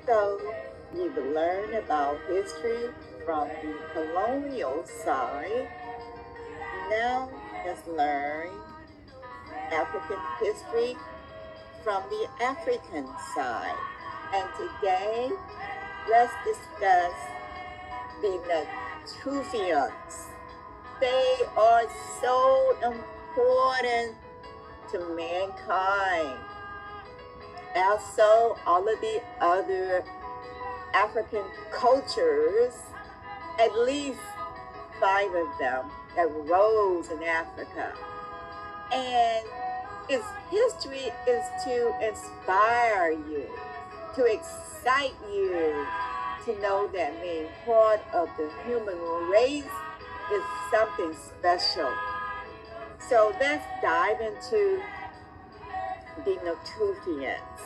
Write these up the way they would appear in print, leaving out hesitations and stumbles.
So you've learned about history from the colonial side. Now let's learn African history from the African side. And today, let's discuss the Natufians. They are so important to mankind. Also, all of the other African cultures, at least 5 of them that rose in Africa. And its history is to inspire you, to excite you, to know that being part of the human race is something special. So let's dive into the Natufians.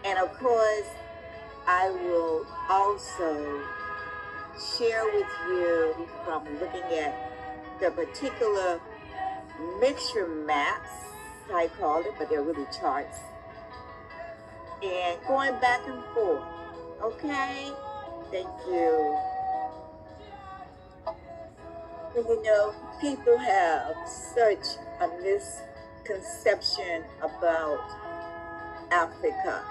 And of course, I will also share with you from looking at the particular mixture maps, I call it, but they're really charts, and going back and forth. Okay? Thank you. But you know, people have such a misconception about Africa.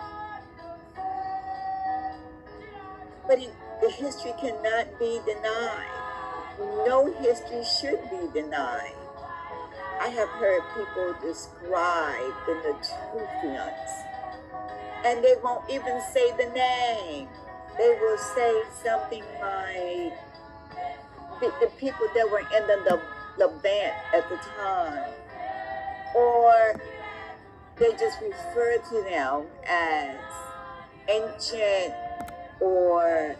But the history cannot be denied. No history should be denied. I have heard people describe the Natufians, and they won't even say the name. They will say something like the people that were in the Levant at the time, or they just refer to them as ancient or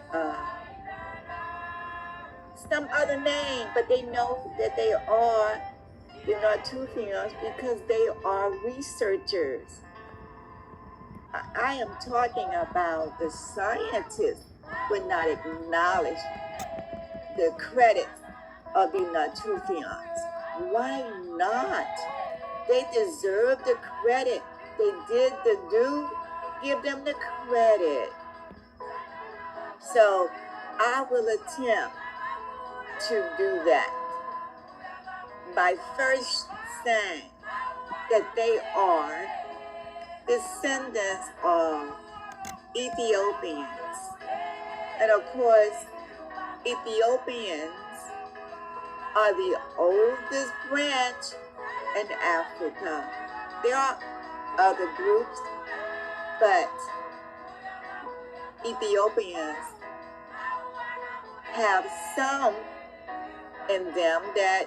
some other name, but they know that they are the Natufians because they are researchers. I am talking about the scientists would not acknowledge the credit of the Natufians. Why not? They deserve the credit. They did the do. Give them the credit. So I will attempt to do that by first saying that they are descendants of Ethiopians. And of course, Ethiopians are the oldest branch in Africa. There are other groups, but Ethiopians have some in them that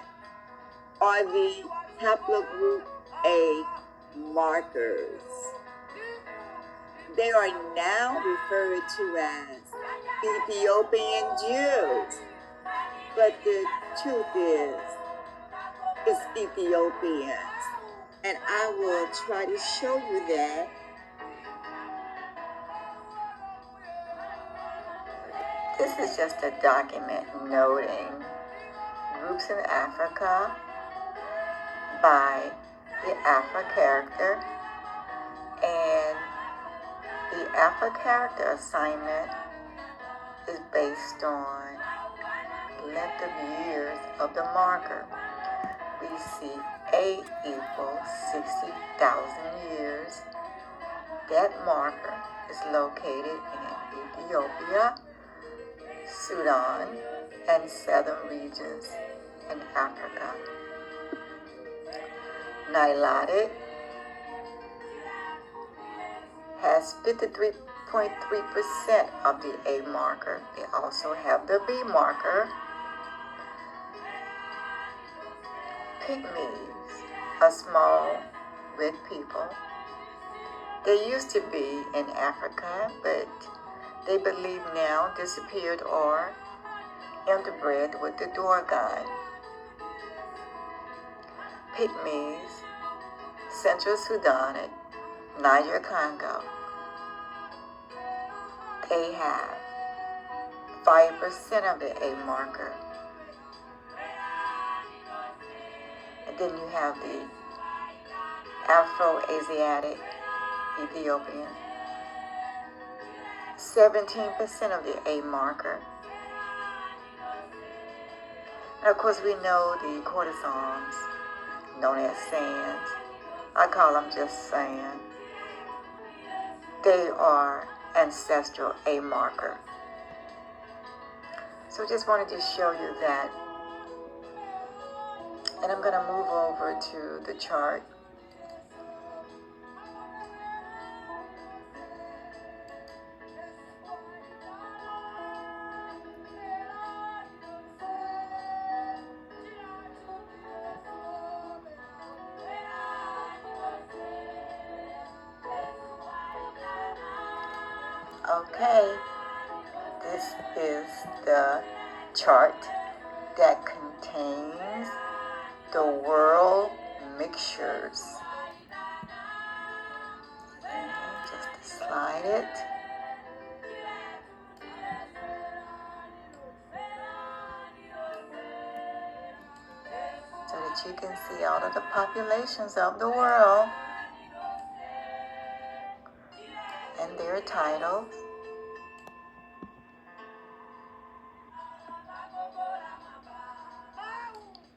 are the haplogroup A markers. They are now referred to as Ethiopian Jews, but the truth is, it's Ethiopians. And I will try to show you that. This is just a document noting groups in Africa by the Afro character, and the Afro character assignment is based on length of years of the marker. We see A equals 60,000 years. That marker is located in Ethiopia, Sudan, and southern regions in Africa. Nilotic has 53.3% of the A marker. They also have the B marker. Pygmies are small red people. They used to be in Africa, but they believe now disappeared or interbred with the Dogon. Pygmies, Central Sudan, Niger Congo. They have 5% of the A marker. And then you have the Afro-Asiatic Ethiopian, 17% of the A marker. And of course, we know the courtesans, known as sands. I call them just sand. They are ancestral A marker. So just wanted to show you that. And I'm going to move over to the chart. Okay, this is the chart that contains the world mixtures. Just slide it. So that you can see all of the populations of the world and their titles.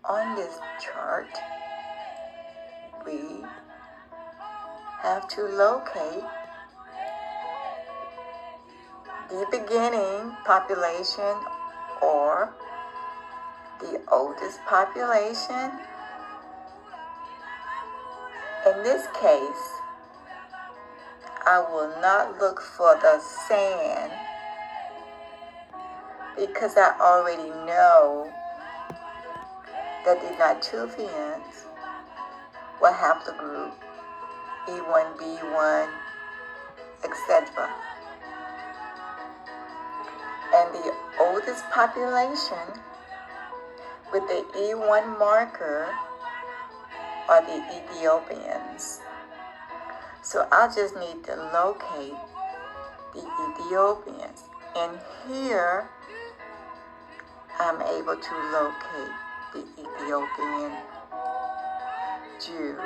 On this chart, we have to locate the beginning population or the oldest population. In this case, I will not look for the sand because I already know that the Natufians will have the group E1, B1, etc. And the oldest population with the E1 marker are the Ethiopians. So I just need to locate the Ethiopians. And here I'm able to locate the Ethiopian Jews.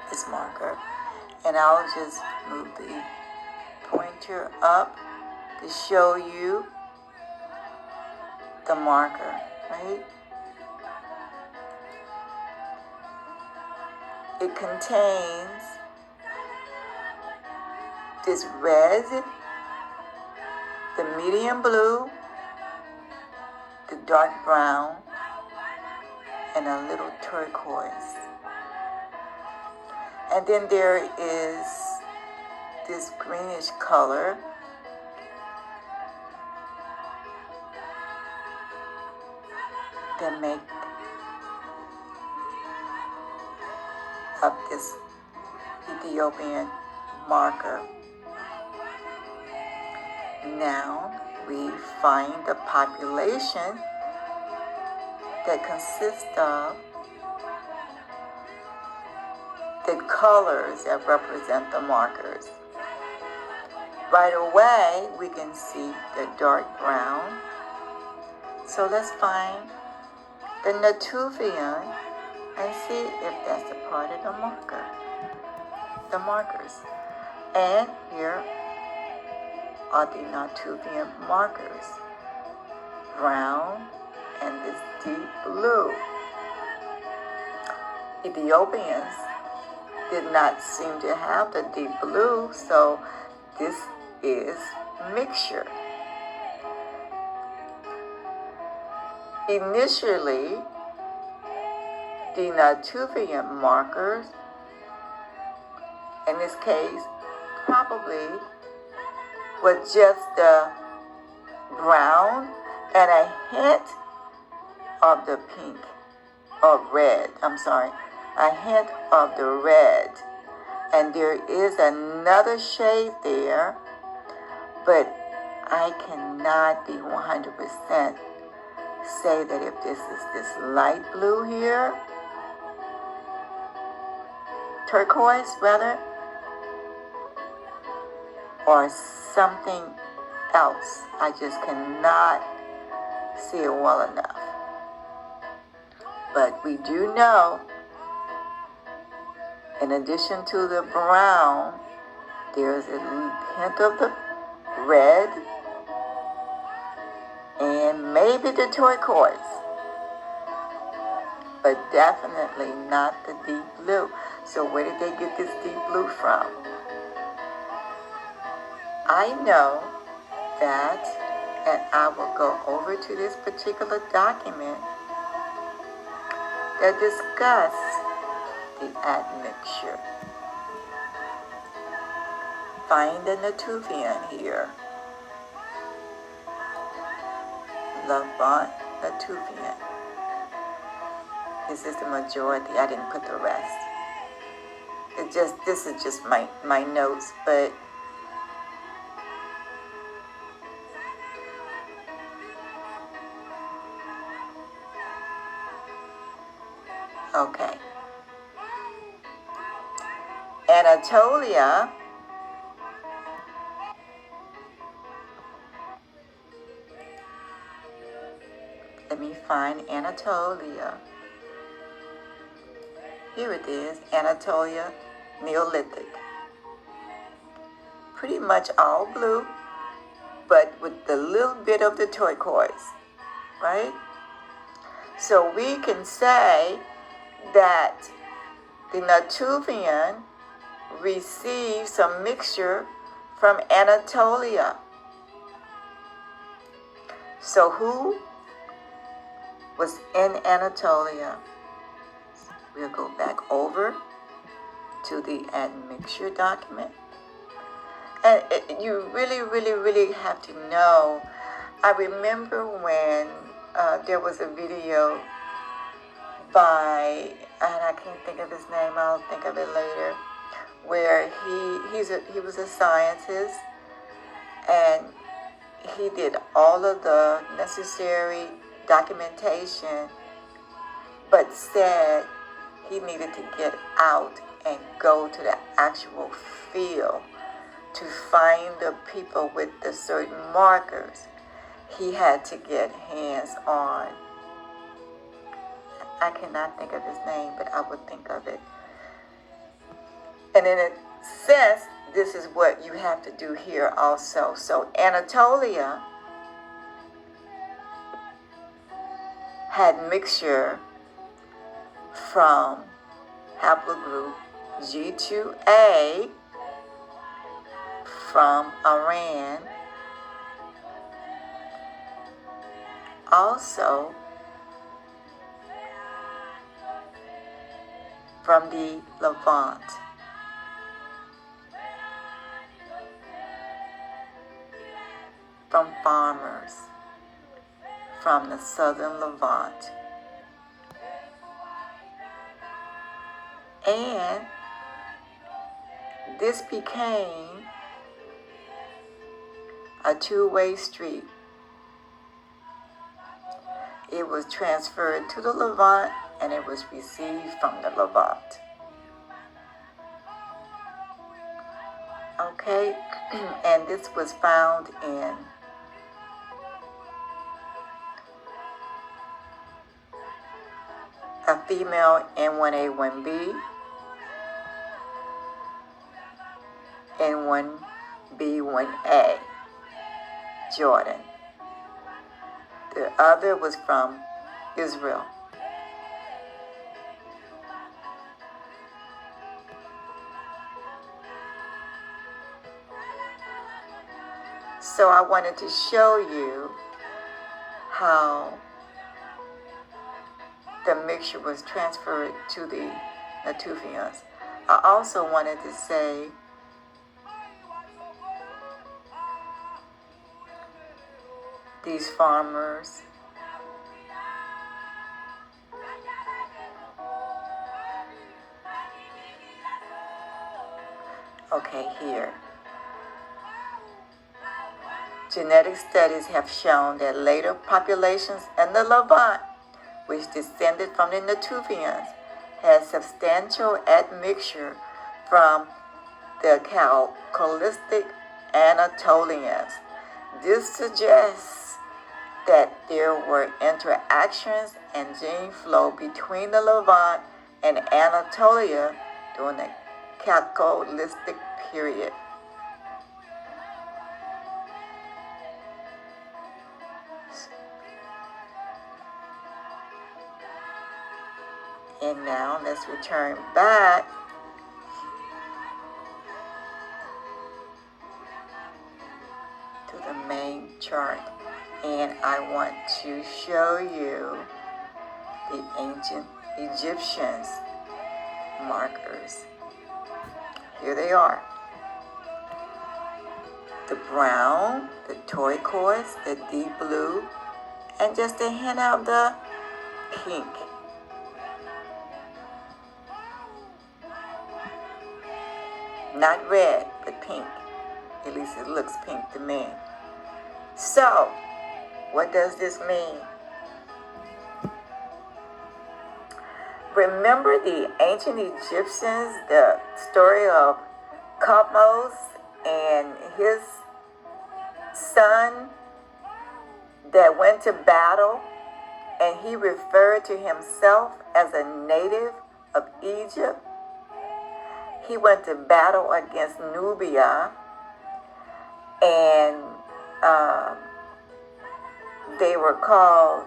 This marker. And I'll just move the pointer up to show you the marker, right? It contains this red, the medium blue, the dark brown, and a little turquoise. And then there is this greenish color that make up this Ethiopian marker. Now we find the population that consists of the colors that represent the markers. Right away, we can see the dark brown. So let's find the Natufian and see if that's a part of the markers. And here are the Natufian markers, brown and this deep blue. Ethiopians did not seem to have the deep blue, so this is mixture. Initially, the Natufian markers, in this case, probably was just the brown and a hint of the pink, or red, a hint of the red. And there is another shade there, but I cannot be 100% say that if this is this light blue here, turquoise rather, or something else. I just cannot see it well enough. But we do know, in addition to the brown There's a hint of the red and maybe the turquoise, but definitely not the deep blue. So where did they get this deep blue from? I know that, and I will go over to this particular document that discuss the admixture. Find the Natufian here. Levant Natufian. This is the majority. I didn't put the rest. This is just my notes, but okay. Anatolia. Let me find Anatolia. Here it is, Anatolia, Neolithic. Pretty much all blue, but with the little bit of the turquoise, right? So we can say that the Natufian received some mixture from Anatolia. So who was in Anatolia? We'll go back over to the admixture document. And you really have to know. I remember when there was a video by, and I can't think of his name, I'll think of it later, where he was a scientist, and he did all of the necessary documentation, but said he needed to get out and go to the actual field to find the people with the certain markers. He had to get hands-on. I cannot think of his name, but I would think of it. And in a sense, this is what you have to do here also. So Anatolia had mixture from haplogroup G2A from Iran, also from the Levant. From farmers from the southern Levant. And this became a two-way street. It was transferred to the Levant and it was received from the Levant. Okay, and this was found in a female N1A1B, N1B1A, Jordan. The other was from Israel. So I wanted to show you how the mixture was transferred to the Natufians. I also wanted to say these farmers here. Genetic studies have shown that later populations in the Levant, which descended from the Natufians, had substantial admixture from the colonists Anatolians. This suggests that there were interactions and gene flow between the Levant and Anatolia during the Chalcolithic period. And now let's return back to the main chart. And I want to show you the ancient Egyptians markers. Here they are. The brown, the turquoise, the deep blue, and just a hint of the pink. Not red, but pink. At least it looks pink to me. So, what does this mean? Remember the ancient Egyptians, the story of Thutmose and his son that went to battle, and he referred to himself as a native of Egypt. He went to battle against Nubia, and they were called,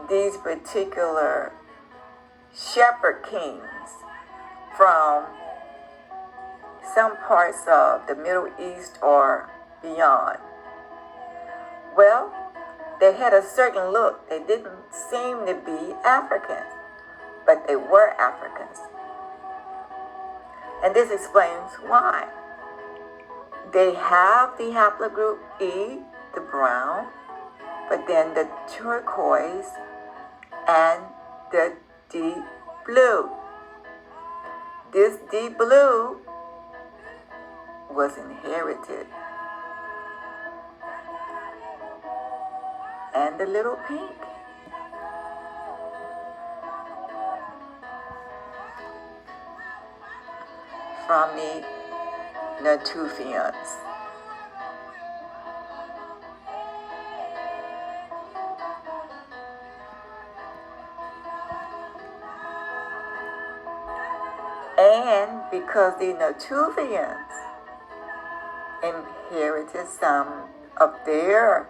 these particular shepherd kings from some parts of the Middle East or beyond. Well, they had a certain look. They didn't seem to be Africans, but they were Africans. And this explains why. They have the haplogroup E, the brown, but then the turquoise and the deep blue. This deep blue was inherited. And the little pink. From the Natufians. And because the Natufians inherited some of their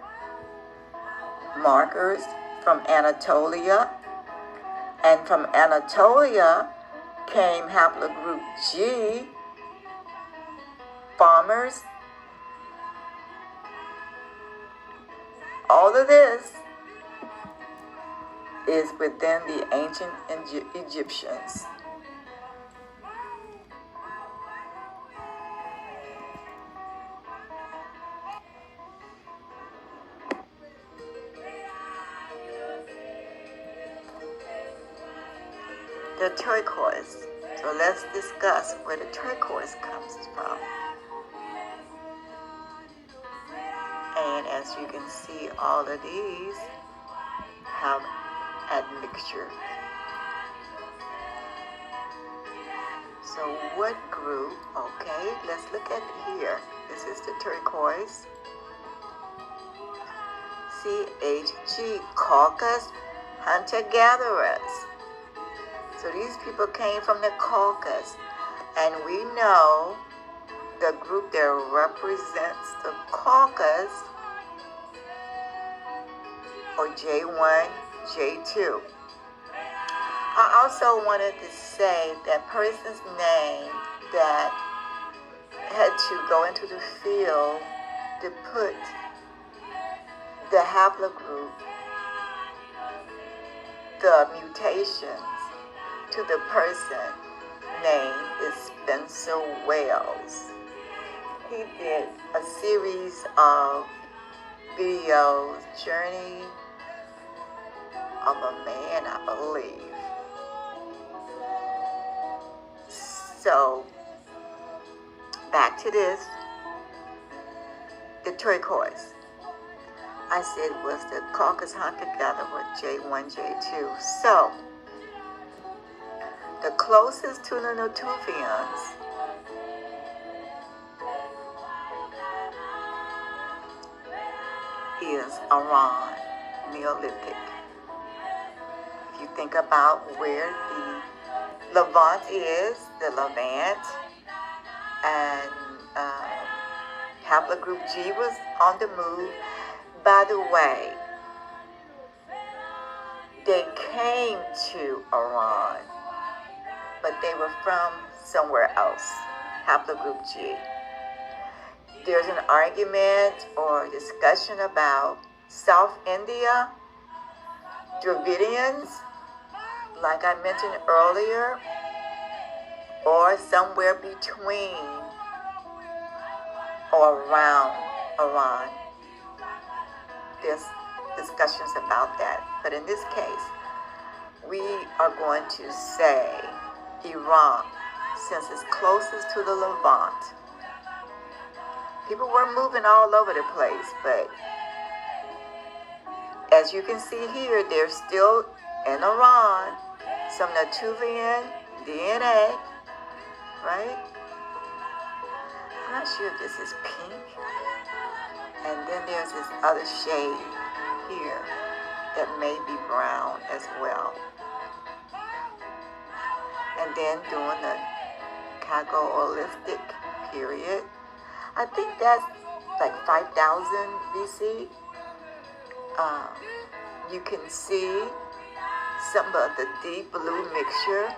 markers from Anatolia, and from Anatolia came haplogroup G, farmers. All of this is within the ancient Egyptians. The turquoise. So let's discuss where the turquoise comes from. And as you can see, all of these have admixture. So what group? Okay, let's look at here. This is the turquoise. CHG, Caucasus hunter-gatherers. So these people came from the Caucasus, and we know the group that represents the Caucasus, or J1, J2. I also wanted to say that person's name that had to go into the field to put the haplogroup, the mutations to the person name is Spencer Wells. He did a series of videos, Journey of a Man, I believe. So, back to this. The turquoise, I said, was the Caucasus hunter-gatherer J1, J2. So, the closest to the Natufians is Iran, Neolithic. If you think about where the Levant is, the Levant, and haplogroup G was on the move. By the way, they came to Iran, but they were from somewhere else, haplogroup G. There's an argument or discussion about South India, Dravidians, like I mentioned earlier, or somewhere between or around Iran. There's discussions about that. But in this case, we are going to say Iran, since it's closest to the Levant. People were moving all over the place, but as you can see here, there's still in Iran some Natufian DNA, right? I'm not sure if this is pink. And then there's this other shade here that may be brown as well. And then during the Chalcolithic period, I think that's like 5,000 BC. You can see some of the deep blue mixture.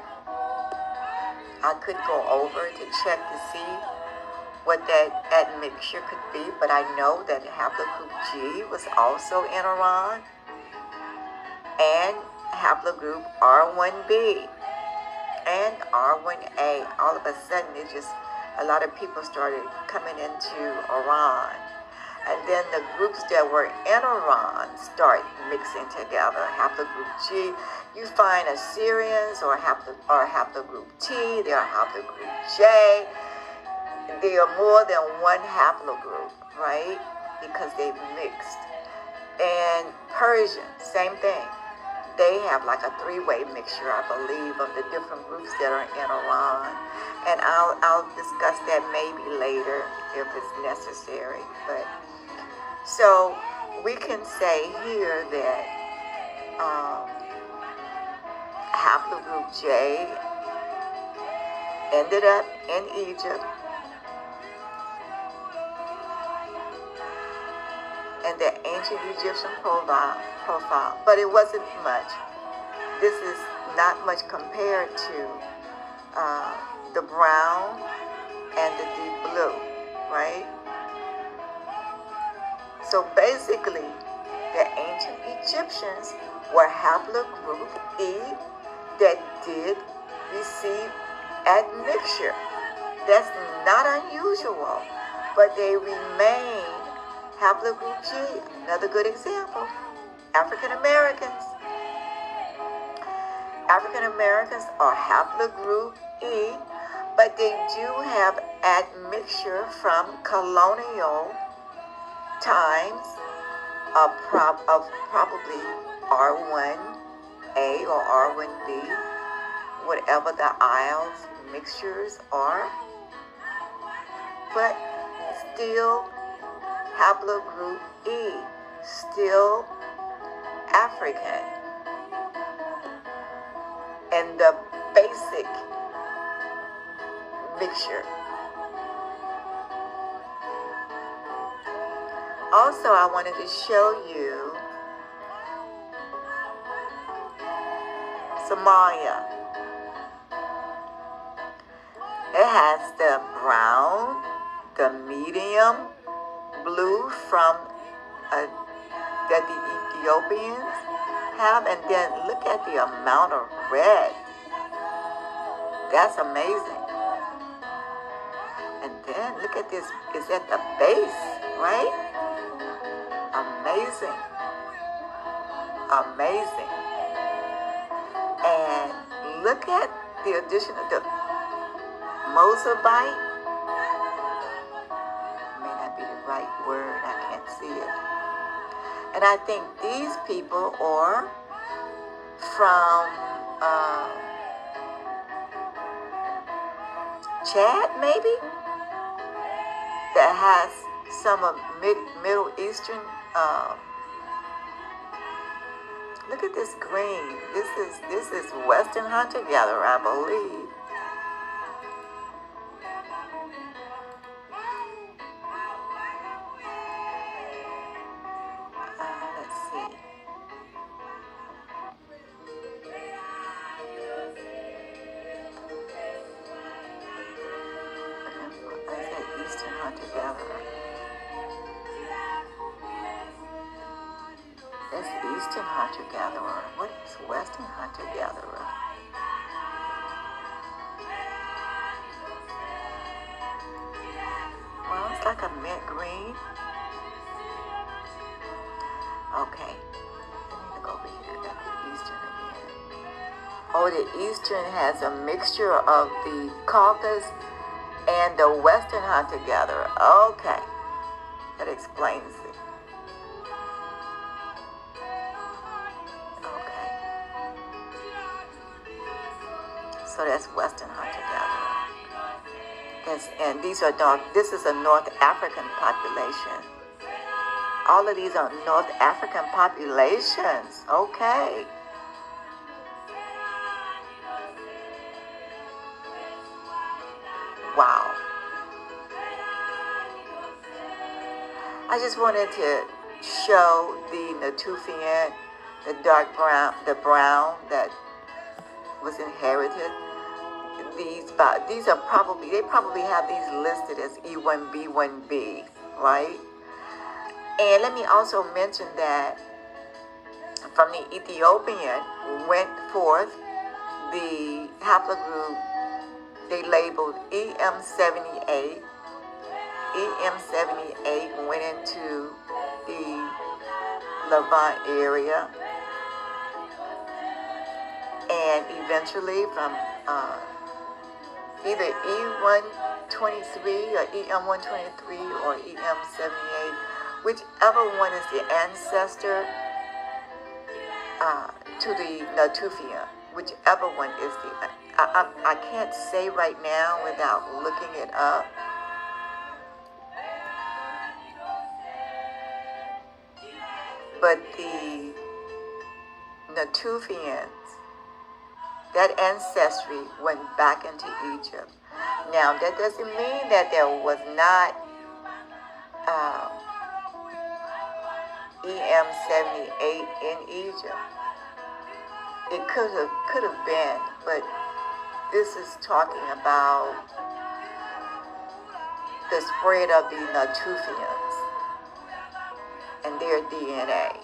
I could go over to check to see what that admixture could be, but I know that haplogroup G was also in Iran, and haplogroup R1B and R1A. All of a sudden, a lot of people started coming into Iran. And then the groups that were in Iran start mixing together. Haplogroup G, you find Assyrians or haplogroup T, they are haplogroup J. They are more than one haplogroup, right? Because they've mixed. And Persian, same thing. They have like a three-way mixture, I believe, of the different groups that are in Iran. And I'll discuss that maybe later if it's necessary. But so we can say here that haplogroup J ended up in Egypt, and the ancient Egyptian profile, but it wasn't much. This is not much compared to the brown and the deep blue, right? So basically, the ancient Egyptians were haplogroup E that did receive admixture. That's not unusual, but they remain haplogroup G. Another good example, African Americans. African Americans are haplogroup E, but they do have admixture from colonial times of probably R1A or R1B, whatever the Isles mixtures are, but still haplogroup E, still African. And the basic mixture. Also, I wanted to show you Somalia. It has the brown, the medium blue from that the Ethiopians have, and then look at the amount of red. That's amazing. And then look at this, it's at the base, right? Amazing. Amazing. And look at the addition of the Mozabite. May not be the right word, I can't see it. And I think these people are from Chad, maybe? That has some of Middle Eastern. Look at this green. This is Western hunter-gatherer, I believe. Let's see. hunter-gatherer. That's Eastern hunter-gatherer. What is Western hunter-gatherer? Well, it's like a mint green. Okay. Let me look over here. I got the Eastern again. Oh, the Eastern has a mixture of the Caucasus and the Western hunter-gatherer. Okay. That explains it. Okay. So that's Western hunter-gatherer. And these are this is a North African population. All of these are North African populations. Okay. Wow. I just wanted to show the Natufian, the dark brown, the brown that was inherited. These are probably, they probably have these listed as E1B1B, right? And let me also mention that from the Ethiopian went forth the haplogroup they labeled EM78. EM78 went into the Levant area, and eventually from either E123 or EM123 or EM78, whichever one is the ancestor to the Natufian, whichever one is the, I can't say right now without looking it up. But the Natufians, that ancestry went back into Egypt. Now, that doesn't mean that there was not EM78 in Egypt. It could have been, but this is talking about the spread of the Natufians and their DNA.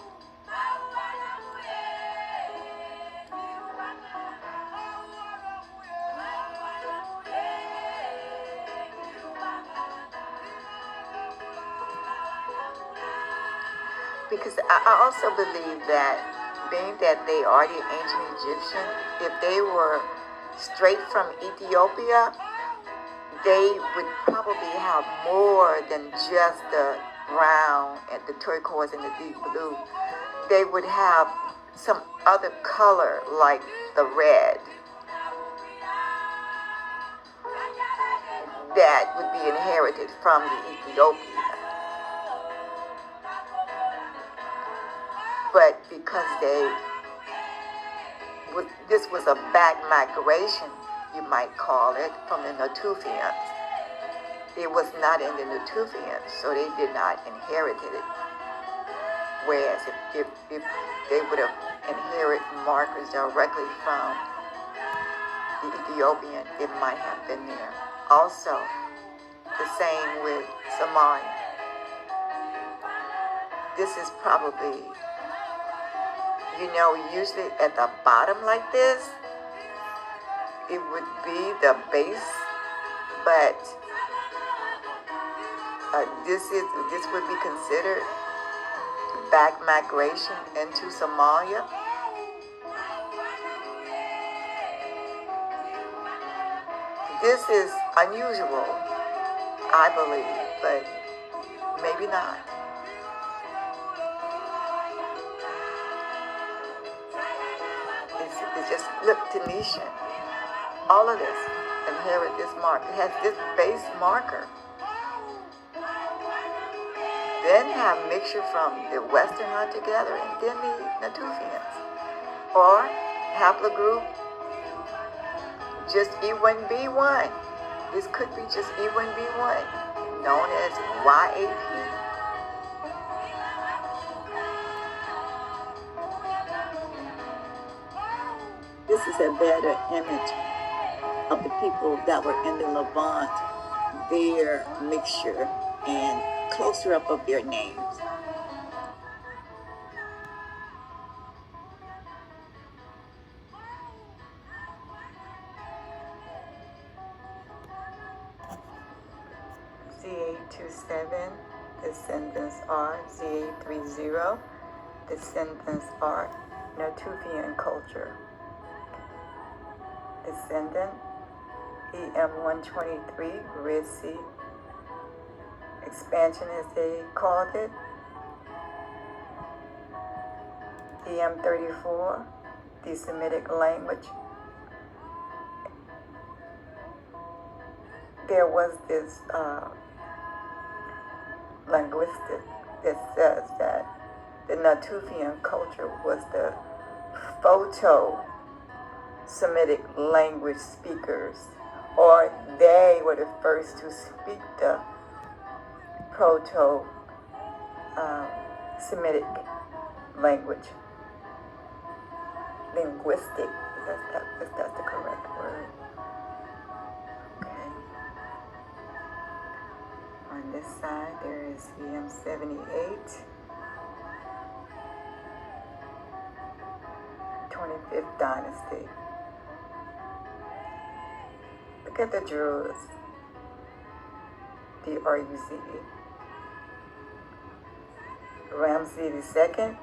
Because I also believe that being that they are the ancient Egyptian, if they were straight from Ethiopia, they would probably have more than just the brown and the turquoise and the deep blue. They would have some other color like the red that would be inherited from the Ethiopian. But because this was a back migration, you might call it, from the Natufians. It was not in the Natufians, so they did not inherit it. Whereas if they would have inherited markers directly from the Ethiopian, it might have been there. Also, the same with Somalia. This is probably, usually at the bottom like this, it would be the base, but this would be considered back migration into Somalia. This is unusual, I believe, but maybe not. It's just, look, Tunisian. All of this inherit this mark. It has this base marker. Then have mixture from the Western hunter-gatherer and then the Natufians. Or haplogroup, just E1B1. This could be just E1B1, known as YAP. This is a better image of the people that were in the Levant their mixture and closer up of their names. Z827, descendants are Z830, descendants are Natufian culture. Descendant EM123, Red Sea expansion as they called it. EM34, the Semitic language. There was this linguistic that says that the Natufian culture was the Proto Semitic language speakers, or they were the first to speak the Proto Semitic language. Linguistic, if that's the correct word. Okay. On this side, there is EM78, 25th dynasty. Look at the Druze, D-R-U-Z-E. Ramses II,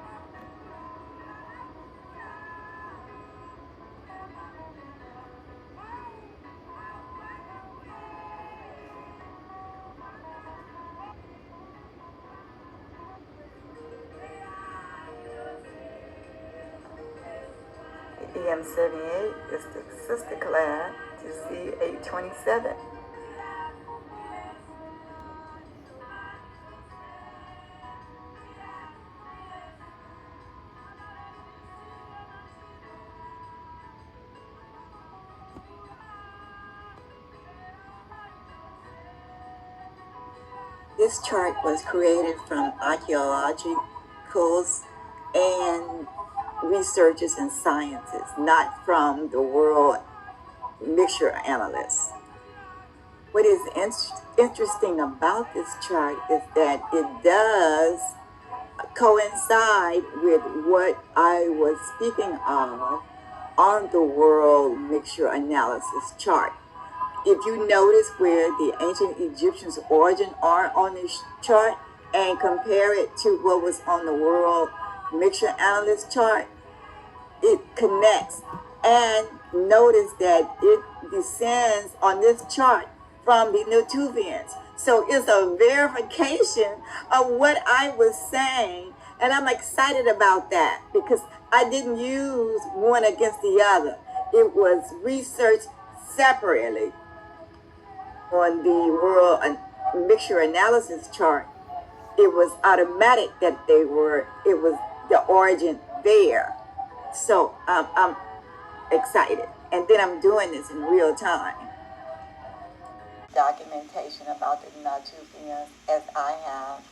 EM78 is the sister clad to Z827. This chart was created from archaeologicals and researchers and scientists, not from the world mixture analysts. What is interesting about this chart is that it does coincide with what I was speaking of on the world mixture analysis chart. If you notice where the ancient Egyptians' origin are on this chart and compare it to what was on the world mixture analyst chart, it connects. And notice that it descends on this chart from the Natufians. So it's a verification of what I was saying. And I'm excited about that because I didn't use one against the other. It was researched separately. On the world mixture analysis chart, it was automatic that it was the origin there. So I'm excited. And then I'm doing this in real time. Documentation about the Natufians as I have